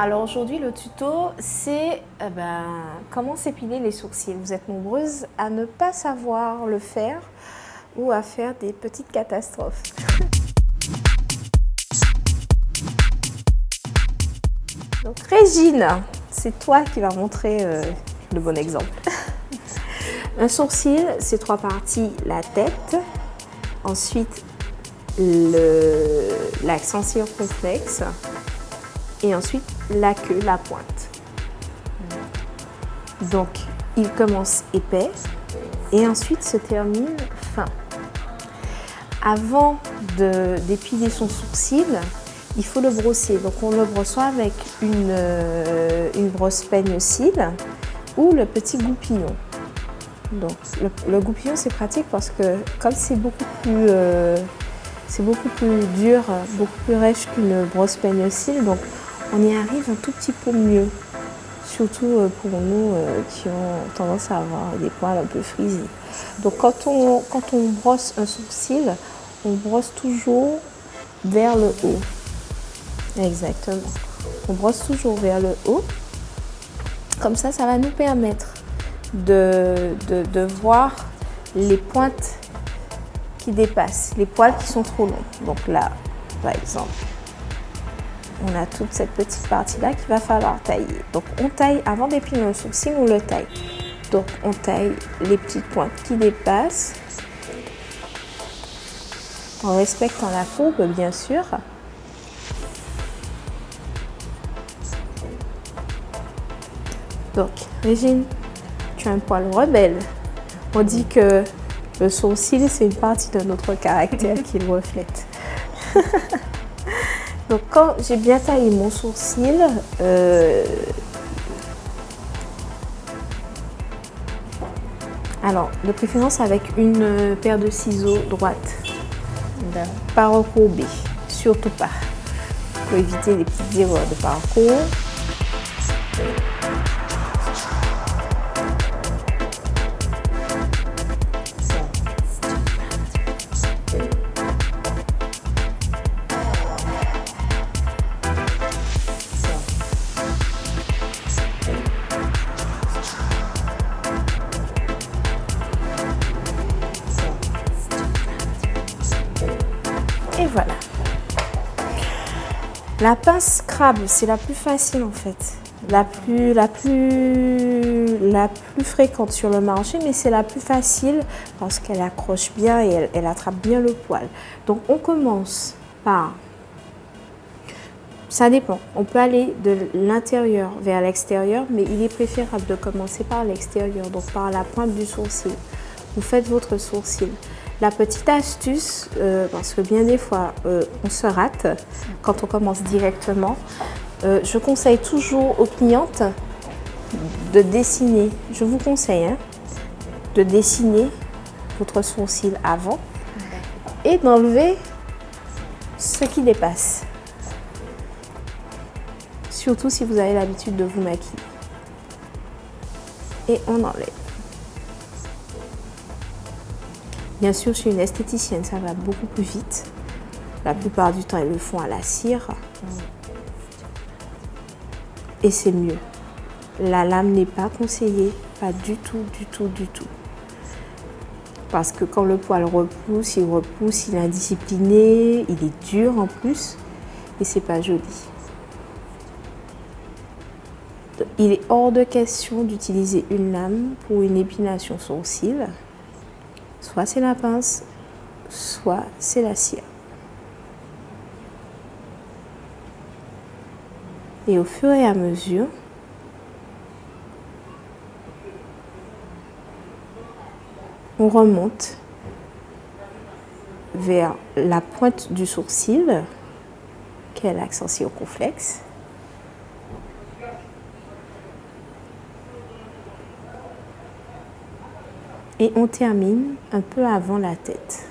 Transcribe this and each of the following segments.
Alors aujourd'hui le tuto c'est comment s'épiler les sourcils. Vous êtes nombreuses à ne pas savoir le faire ou à faire des petites catastrophes. Donc Régine, c'est toi qui vas montrer le bon exemple. Un sourcil, c'est trois parties, la tête, ensuite l'accent circonflexe et ensuite la queue, la pointe. Donc il commence épais et ensuite se termine fin. Avant d'épiler son sourcil, il faut le brosser. Donc on le brosse soit avec une brosse peigne-cils ou le petit goupillon. Donc le goupillon c'est pratique parce que comme c'est beaucoup plus dur, beaucoup plus rêche qu'une brosse peigne-cils, donc on y arrive un tout petit peu mieux. Surtout pour nous qui ont tendance à avoir des poils un peu frisés. Donc quand on brosse un sourcil, on brosse toujours vers le haut. Exactement. On brosse toujours vers le haut. Comme ça, ça va nous permettre de voir les pointes qui dépassent, les poils qui sont trop longs. Donc là, par exemple, on a toute cette petite partie-là qu'il va falloir tailler. Donc on taille, avant d'épiler le sourcil, on le taille. Donc on taille les petites pointes qui dépassent, en respectant la courbe bien sûr. Donc Régine, tu as un poil rebelle. On dit que le sourcil, c'est une partie de notre caractère qui le reflète. Donc quand j'ai bien taillé mon sourcil, alors de préférence avec une paire de ciseaux droite, pas recourbée, surtout pas, pour éviter les petites erreurs de parcours. Et voilà. La pince crabe, c'est la plus facile en fait, la plus fréquente sur le marché, mais c'est la plus facile parce qu'elle accroche bien et elle attrape bien le poil. Donc on commence par, ça dépend, on peut aller de l'intérieur vers l'extérieur, mais il est préférable de commencer par l'extérieur, donc par la pointe du sourcil. Vous faites votre sourcil. La petite astuce, parce que bien des fois on se rate quand on commence directement, je conseille toujours aux clientes de dessiner, je vous conseille de dessiner votre sourcil avant et d'enlever ce qui dépasse. Surtout si vous avez l'habitude de vous maquiller. Et on enlève. Bien sûr, chez une esthéticienne, ça va beaucoup plus vite. La plupart du temps, elles le font à la cire. Et c'est mieux. La lame n'est pas conseillée, pas du tout, du tout, du tout. Parce que quand le poil repousse, il est indiscipliné, il est dur en plus, et c'est pas joli. Il est hors de question d'utiliser une lame pour une épilation sourcil. Soit c'est la pince, soit c'est la cire. Et au fur et à mesure, on remonte vers la pointe du sourcil, qui est l'accent circonflexe. Et on termine un peu avant la tête.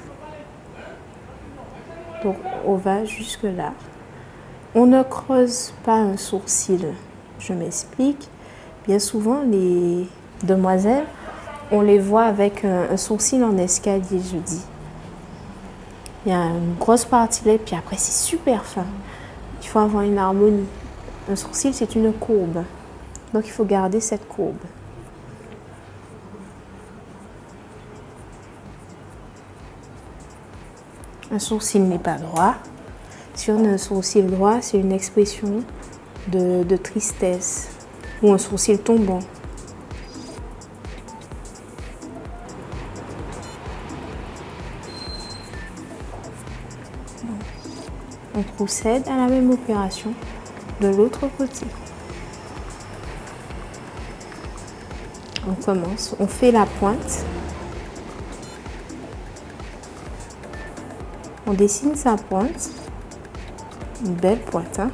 Donc on va jusque là. On ne creuse pas un sourcil. Je m'explique. Bien souvent, les demoiselles, on les voit avec un sourcil en escalier, je dis. Il y a une grosse partie là, puis après c'est super fin. Il faut avoir une harmonie. Un sourcil, c'est une courbe. Donc, il faut garder cette courbe. Un sourcil n'est pas droit. Si on a un sourcil droit, c'est une expression de tristesse ou un sourcil tombant. On procède à la même opération de l'autre côté. On commence, on fait la pointe. On dessine sa pointe. Une belle pointe. Hein?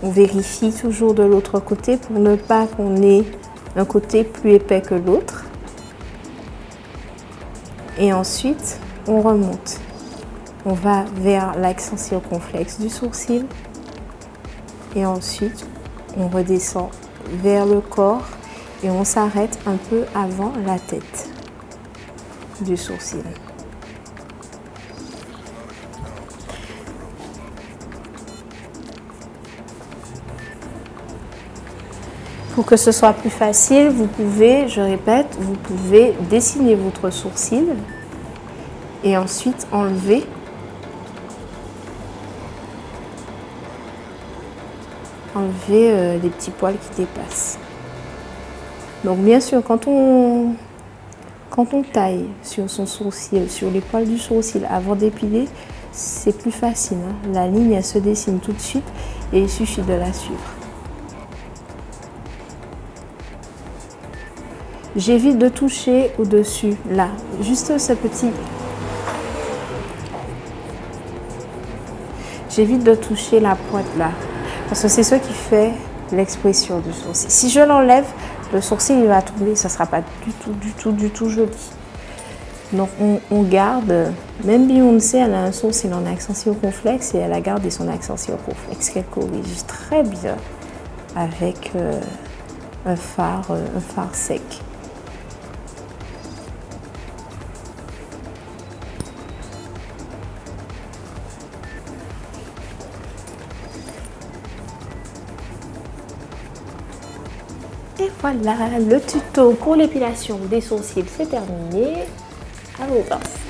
On vérifie toujours de l'autre côté pour ne pas qu'on ait un côté plus épais que l'autre. Et ensuite, on remonte. On va vers l'accent circonflexe du sourcil. Et ensuite, on redescend vers le corps et on s'arrête un peu avant la tête du sourcil. Pour que ce soit plus facile, vous pouvez, je répète, vous pouvez dessiner votre sourcil et ensuite enlever les petits poils qui dépassent. Donc bien sûr, quand on taille sur son sourcil, sur les poils du sourcil avant d'épiler, c'est plus facile. Hein. La ligne, elle se dessine tout de suite et il suffit de la suivre. J'évite de toucher au-dessus, là, juste ce petit. J'évite de toucher la pointe là, parce que c'est ce qui fait l'expression du sourcil. Si je l'enlève, le sourcil il va tomber, ça ne sera pas du tout joli. Donc on garde, même Beyoncé, elle a un sourcil en accent circonflexe et elle a gardé son accent circonflexe qu'elle corrige très bien avec un fard sec. Et voilà, le tuto pour l'épilation des sourcils, c'est terminé. À vos pinces.